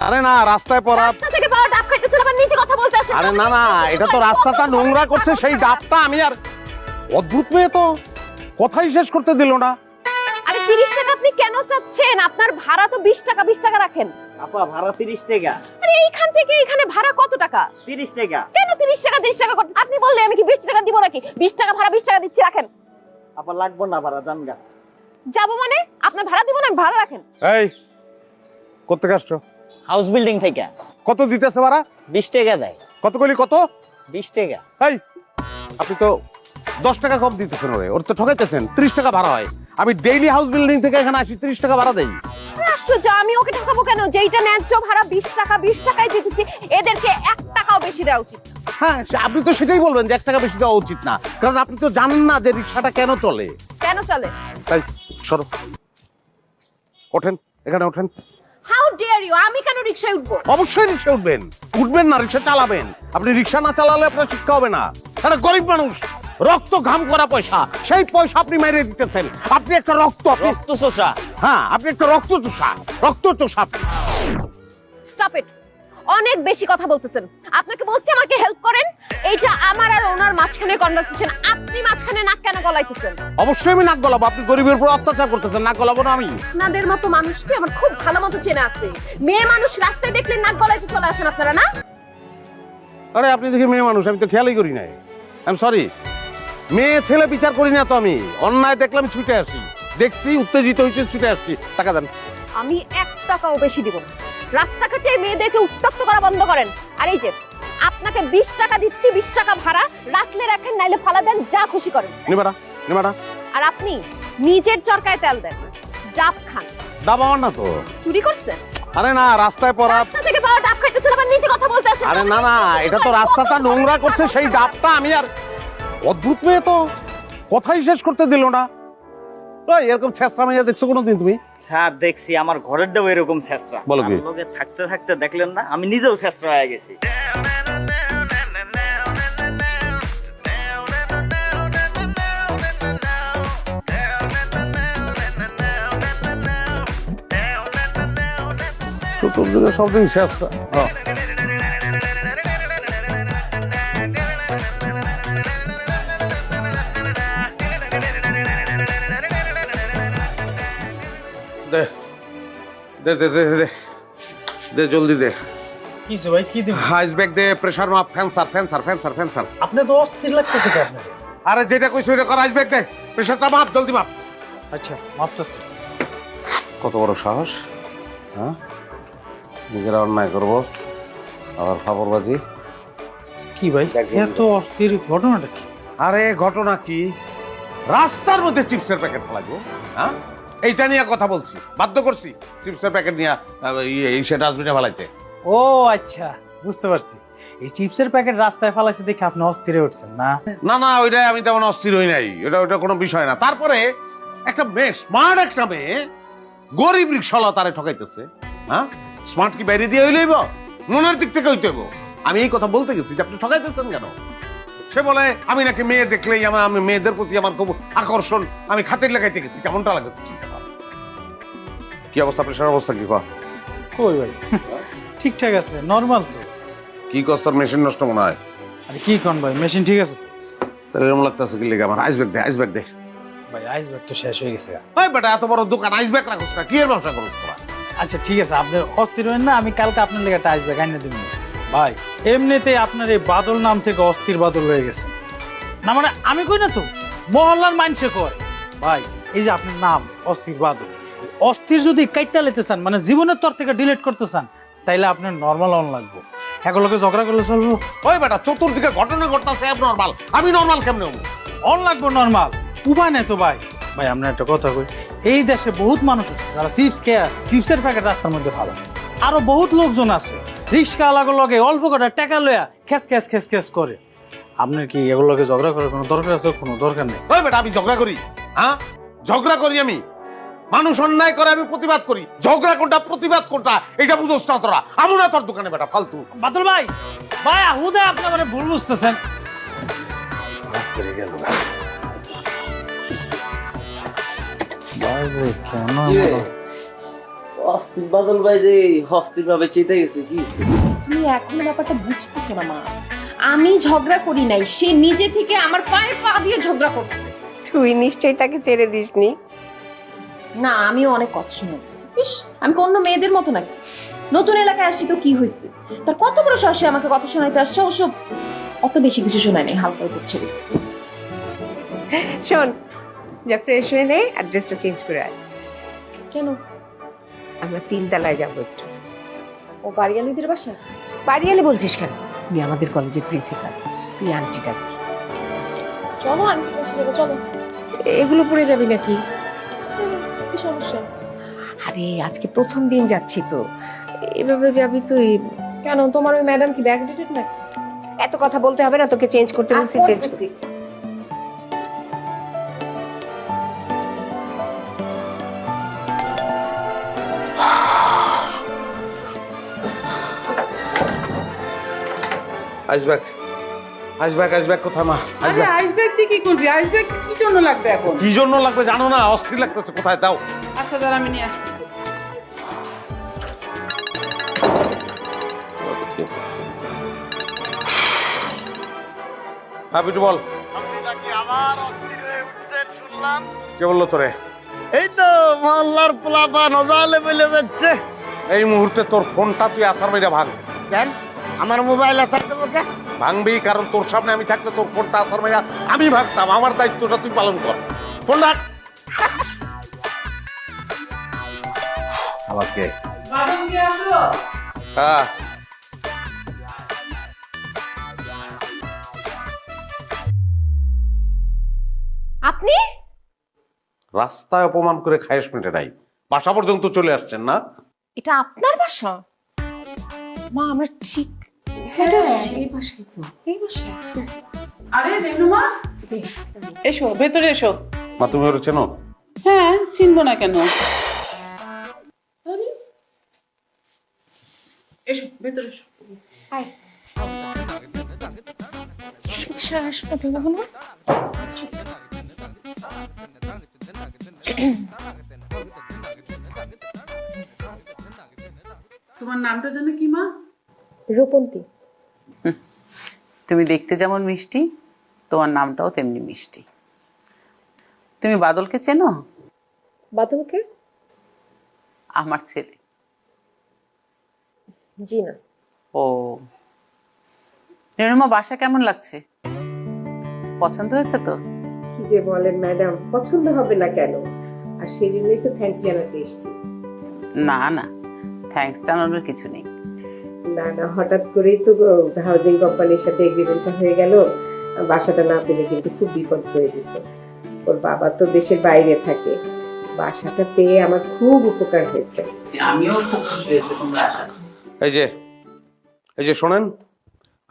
আরে না, রাস্তায় পড়া। রাস্তা থেকে পাওয়া ডাব খাইতেছেন, আবার নীতি কথা বলতে আসেন। আরে না না, এটা তো রাস্তাটা নোংরা করছে, সেই ডাবটা আমি আর অদ্ভুত মেয়ে তো কথাই শেষ করতে দিল না। আরে 30 টাকা আপনি কেন চাচ্ছেন? আপনার ভাড়া তো 20 টাকা, 20 টাকা রাখেন। আপা ভাড়া 30 টাকা। আরে এইখান থেকে এখানে ভাড়া কত টাকা? 30 টাকা। কেন 30 টাকা 30 টাকা করতে? আপনি বললে আমি কি 20 টাকা দিব নাকি? 20 টাকা ভাড়া 20 টাকা দিচ্ছি, রাখেন। আপা লাগবে না ভাড়া, জান গা। যাবো মানে? আপনার ভাড়া দিব না, ভাড়া রাখেন। এই কোত্থেকে আসছো? হাউস বিল্ডিং থেকে। কত দিতেছে ভাড়া? 20 টাকা দেয়। কত কইলি কত? 20 টাকা। এই আপনি তো 10 টাকা কম দিতেছেন, ওর তো ঠকাইতেছেন। 30 টাকা ভাড়া হয়। আমি ডেইলি হাউস বিল্ডিং থেকে এখানে আসি, 30 টাকা ভাড়া দেই। আশ্চর্য, আমি ওকে ঠকাবো কেন? যেইটা ন্যায্য ভাড়া 20 টাকা, 20 টাকাই দিতেছি। এদেরকে 1 টাকাও বেশি দেওয়া উচিত। হ্যাঁ, আপনি তো সেটাই বলবেন যে 1 টাকা বেশি দেওয়া উচিত না, কারণ আপনি তো জানেন না যে রিক্সাটা কেন চলে। কেন চলে? তাই সরো, ওঠেন, এখানে ওঠেন। How dare you! আমি কেন রিকশায় উঠবো? অবশ্যই রিক্সা উঠবেন, উঠবেন না, রিক্সা চালাবেন। আপনি রিক্সা না চালালে আপনার শিক্ষা হবে না। একটা গরিব মানুষ, রক্ত ঘাম করা পয়সা, সেই পয়সা আপনি মেরে দিতেছেন। আপনি একটা রক্ত চোষা। হ্যাঁ, আপনি একটা রক্ত চোষা, রক্ত চোষা। Stop it! অনেক বেশি কথা বলতেছেন। আপনাকে বলছি আমাকে হেল্প করেন। এইটা আমার আর ওনার মাঝখানে কনভারসেশন, আপনি মাঝখানে নাক কেন গলাইতেছেন? অবশ্যই আমি নাক গলাবো। আপনি গরিবের উপর অত্যাচার করতেছেন, নাক গলাবো না আমি? আপনাদের মতো মানুষকে আমার খুব ভালো মতো চেনা আছে। মেয়ে মানুষ রাস্তায় দেখলে নাক গলাইতে চলে আসেন আপনারা, না? আরে আপনি দেখি মেয়ে মানুষ, আমি তো খেয়ালই করি নাই। I am sorry. মেয়ে ছেলে বিচার করি না তো আমি। অন্যায় দেখলাম ছুটে আসি, দেখছি উত্তেজিত হয়েছে ছুটে আসছি। টাকা দেন। আমি 1 টাকাও বেশি দিব না। রাস্তাঘাটে মেয়েদেরকে উত্তক্ত করা বন্ধ করেন। আর এই যে আপনাকে 20 টাকা দিচ্ছি, 20 টাকা ভাড়া, রাখলে রাখেন, নাইলে ফালা দেন, যা খুশি করেন। নিবারা নিবারা। আর আপনি নিজের চরকায় তেল দেন, ডাব খান। ডাব আমার না তো। চুরি করছেন? আরে না, রাস্তায় পড়া। রাস্তা থেকে পাওয়া ডাব খাইতেছেন, আবার নীতি কথা বলতে আসেন। আরে না না, এটা তো রাস্তাটা নোংরা করছে, সেই ডাবটা আমি আর অদ্ভুত মেয়ে তো কথাই শেষ করতে দিল না। ওই এরকম ছেঁচড়া মেয়ে দেখছো কোনোদিন তুমি? স্যার দেখছি, আমার ঘরের দেও এরকম ছেঁচড়া। বলো কি? লোকে থাকতে থাকতে দেখলেন না, আমি নিজেও ছেঁচড়া হয়ে গেছি। চতুর্দিকে সব দিন ছেঁচড়া। দে দে দে দে দে দে, জলদি দে। কিসে ভাই, কি দিবেন? আইস ব্যাগ দে, প্রেসার মাপ, ফ্যান্সার ফ্যান্সার ফ্যান্সার ফ্যান্সার। আপনি তো অস্থির লাগতেছে কি আপনাকে? আরে যেটা কইছো ওটা কর, আইস ব্যাগ দে, প্রেসারটা মাপ, জলদি মাপ। আচ্ছা, মাপতেছি। কত বড় সাহস, হ্যাঁ? নিজেরা অন্যায় করবো, আবার ফাপড়বাজি। কি ভাই, এত অস্থির ঘটনাটা কি? আরে ঘটনা কি, রাস্তার মধ্যে চিপসের প্যাকেট ফেলাবো, হ্যাঁ? এইটা নিয়ে কথা বলছি, বাধ্য করছি চিপসের প্যাকেট নিয়ে সে ডাস্টবিনে ফেলাইতে। ও আচ্ছা, বুঝতে পারছি। এই চিপসের প্যাকেট রাস্তায় ফালাইছে দেখে আপনি অস্থির উঠছেন না? না না, ওইটাই, আমি তেমন অস্থির হই নাই। ওটা কোনো বিষয় না। তারপরে একটা মেয়ে, স্মার্ট একটা মেয়ে, গরিব রিক্সাওয়ালা তারে ঠকাইতেছে, হ্যাঁ? স্মার্ট কি বাইরে দিয়ে হইলেইব? মনের দিক থেকে হইতে হইব। আমি এই কথা বলতে গেছি যে আপনি ঠকাইতেছেন কেন। সে বলে আমি নাকি মেয়ে দেখলেই আমি মেয়েদের প্রতি আমার খুব আকর্ষণ, আমি খাতির লাগাইতে গেছি। কেমনটা লাগে? কি অবস্থা, প্রেশার অবস্থা কি? কই ভাই, ঠিকঠাক আছে, নরমাল তো। কি কষ্ট, মেশিন নষ্ট মনে হয়। আরে কি কোন ভাই, মেশিন ঠিক আছে তো? তাহলে এরকম লাগতেছে কি লেগে? আমার আইস ব্যাগ দে, আইস ব্যাগ দে। ভাই আইস ব্যাগ তো শেষ হয়ে গেছে। ভাই বেটা, এত বড় দোকান, আইস ব্যাগ রাখোস না, কি এর ব্যবসা করোস তোরা? আচ্ছা ঠিক আছে, আপনি অস্থির হবেন না, আমি কালকে আপনার লেগে একটা আইস ব্যাগ আনিয়ে দেব। ভাই এমনিতেই আপনার এই বাদল নাম থেকে অস্থির বাদল হয়ে গেছে। না মানে আমি কই না তো, মহল্লার মানুষে কয়। ভাই এই যে আপনার নাম অস্থির বাদল, এই অস্থির যদি কাইটটা লেতে চান, মানে জীবনের তর থেকে ডিলিট করতে চান, তাইলে আপনার নর্মাল অন লাগবো। এগুলোকে ঝগড়া করলে চলবো? ওই বেটা, চতুর্দিকে ঘটনা ঘটতেছে অ্যাবনরমাল, আমি নরমাল কেমনে হবো? অন লাগবো নর্মাল, উপায় নেই তো ভাই। ভাই আপনার একটা কথা কই, এই দেশে বহুত মানুষ আছে যারা চিপস খেয়ে চিপসের প্যাকেট রাস্তার মধ্যে ভালো। আরো বহুত লোকজন আছে রিক্সা আলাগো লগে অল্প করে টাকা লইয়া খেস খেস খেস খেস করে। আপনার কি এগুলোকে ঝগড়া করার কোনো দরকার আছে? কোনো দরকার নেই। ওই বেটা, আমি ঝগড়া করি? হ্যাঁ, ঝগড়া করি আমি? মানুষ অন্যায় করে আমি প্রতিবাদ করি। ঝগড়া কোনটা, প্রতিবাদ কোনটা, এটা বুঝোস না তোরা। আমু না তোর দোকানে বেটা, ফালতু। বাদল ভাই, ভাই হুদা আপনি মানে ভুল বুঝতেছেন। কেন অস্থির বাদল ভাই রে, অস্থির ভাবে চেতে গেছে কি হইছে? তুমি এখনো ব্যাপারটা বুঝতেছো না মা। আমি ঝগড়া করি নাই, সে নিজে থেকে আমার পায়ে পা দিয়ে ঝগড়া করছে। তুই নিশ্চয়ই তাকে ছেড়ে দিসনি। না, আমিও অনেক কথা শুনেছি। ইস, আমি কি অন্য মেয়েদের মতো নাকি? নতুন এলাকায় আসছি তো কি হয়েছে? তার কত বড় সাহসে আমাকে কথা শোনাইতে আসছে। অবশ্য অত বেশি কিছু শোনায় নাই, হালকা একটু ছেড়ে দিচ্ছি। শোন, যা ফ্রেশ হয়ে নে, অ্যাড্রেসটা চেঞ্জ করে আয়। কেন? আমরা 3 তলায় যাবো একটু। ও বাড়িয়ালিদের বাসা? বাড়িয়ালে বলছিস কেন? তুই আমাদের কলেজের প্রিন্সিপাল, তুই আন্টিটা দে। চলো, আমি বসে যাবো, চলো। এগুলো পরে যাবি নাকি? কি সমস্যা? আরে আজকে প্রথম দিন যাচ্ছি তো, এভাবে যাবি তুই? কেন, তোমার ওই ম্যাডাম কি ব্যাকডেটেড নাকি? এত কথা বলতে হবে না, তোকে চেঞ্জ করতে বলছি, চেঞ্জ কর। করতেছি। আইসব্যাগ আইসব্যাগ আইসব্যাগ কোথায় মা? আরে আইসব্যাগ আইস ব্যাগ দিয়ে কি করবি? আইস ব্যাগ কি জন্য লাগবে এখন? কি জন্য লাগবে জানো না? অস্থির লাগতেছে, কোথায় দাও। আচ্ছা দাঁড়া, আমি নিয়ে আসবো। হ্যাঁ বিটু বল। আপনি নাকি আবার অস্থির হয়ে উঠছেন শুনলাম। কে বললো তোরে? এই তো মহল্লার পোলাপা নজালে বলে যাচ্ছে। এই মুহূর্তে তোর ফোনটা তুই আসার মেয়েরা ভাঙ। কেন আমার মোবাইল আসার দেবো কে? ভাঙবি, কারণ তোর সামনে আমি থাকলে তোর ফোনটা আসার মেয়েরা আমি ভাঙতাম। আমার দায়িত্বটা তুই পালন কর। ফোন রাখ। আমাকে বাদাম কে আসলো? হ্যাঁ আপনি রাস্তায় অপমান করে খায়েশ মেটে নাই, বাসা পর্যন্ত চলে আসছেন না? এটা আপনার বাসা? মা, আমরা ঠিক এই বাসায় তো, এই বাসায়। আরে রেনুমা, জি। এসো ভেতরে এসো। মা তুমি ওরা চেনো? হ্যাঁ, চিনবো না কেন? আরে, এসো ভেতরে এসো। শিক্ষা হাসপাতাল না? তোমার নামটা জানো কি মা? রূপন্তী। তুমি দেখতে যেমন মিষ্টি, তোমার নামটাও তেমনি মিষ্টি। তুমি বাদলকে চেনো? বাদলকে? আমার ছেলে। জি না। ও, রেণুমা বাসা কেমন লাগছে? পছন্দ হয়েছে তো? কি যে বলেন ম্যাডাম, পছন্দ হবে না কেন? আর সেই জন্যই তো থ্যাঙ্কস জানাতে এসেছি। না না, থ্যাঙ্কস জানানোর কিছু নেই। না না, হঠাৎ করেই তো হাউজিং কোম্পানির সাথে এগ্রিমেন্টটা হয়ে গেল। বাসাটা না পেলে কিন্তু খুব বিপদ হয়ে যেত। ওর বাবা তো দেশের বাইরে থাকে, বাসাটা পেয়ে আমার খুব উপকার হয়েছে। আমিও খুব খুশি হয়েছি তোমরা আসা। এই যে শোনেন,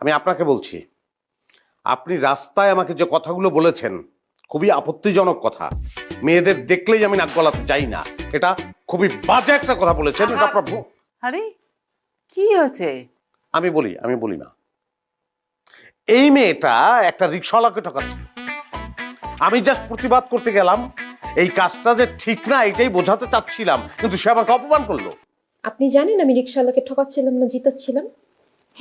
আমি আপনাকে বলছি, আপনি রাস্তায় আমাকে যে কথাগুলো বলেছেন খুবই আপত্তিজনক কথা। মেয়েদের দেখলেই আমি নাক গলাতে চাই না, এটা খুবই বাজে একটা কথা বলেছেন। এটা আপনার আরে কি হয়েছে? আমি বলি না। এই মেয়েটা একটা রিক্সাওয়ালাকে ঠকাচ্ছে। আমি জাস্ট প্রতিবাদ করতে গেলাম, এই কাজটা যে ঠিক না এটাই বোঝাতে চাচ্ছিলাম, কিন্তু সে আমাকে অপমান করলো। আপনি জানেন আমি রিক্সাওয়ালাকে ঠকাচ্ছিলাম না জিতাচ্ছিলাম?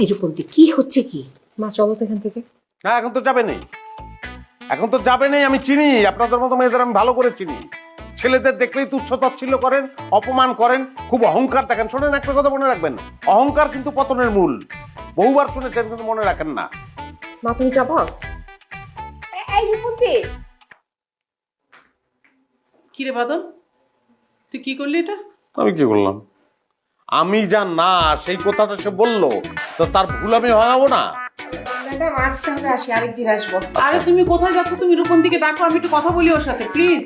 এই রূপন্তী, কি হচ্ছে কি? মা চলো তো এখান থেকে। না, এখন তো যাবে নেই। আমি চিনি আপনাদের মতো মেয়েদের, আমি ভালো করে চিনি। ছেলেদের দেখলেই তুচ্ছ তাচ্ছিল্য করেন, অপমান করেন, খুব অহংকার দেখেন। শোনেন, একটা কথা মনে রাখবেন, অহংকার কিন্তু পতনের মূল। বহুবার শুনেছেন কিন্তু মনে রাখেন না। মা তুমি যাবা? এই রূপন্তী, কি রে বাদল, তুই কি করলি এটা? আমি কি করলাম? আমি যা না সেই কথাটা সে বললো, তো তার ভুল আমি ভাঙাবো না। ম্যাডাম আজ তাহলে আসি, আরেকদিন আসবো। আরে তুমি কোথায় যাচ্ছ? তুমি রূপন্তীকে ডাকো, আমি একটু কথা বলি ওর সাথে প্লিজ।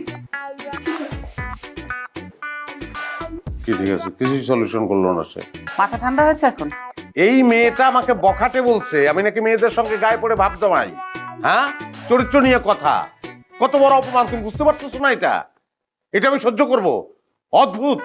কি ঠিক আছে, কিছুই সলিউশন করলো না সে। মাথা ঠান্ডা হয়েছে এখন? এই মেয়েটা আমাকে বখাটে বলছে আমি নাকি মেয়েদের সঙ্গে গায়ে পড়ে ভাব জমাই। হ্যাঁ, চরিত্র নিয়ে কথা। কত বড় অপমান, তুমি বুঝতে পারতেছো না? এটা আমি সহ্য করবো? অদ্ভুত।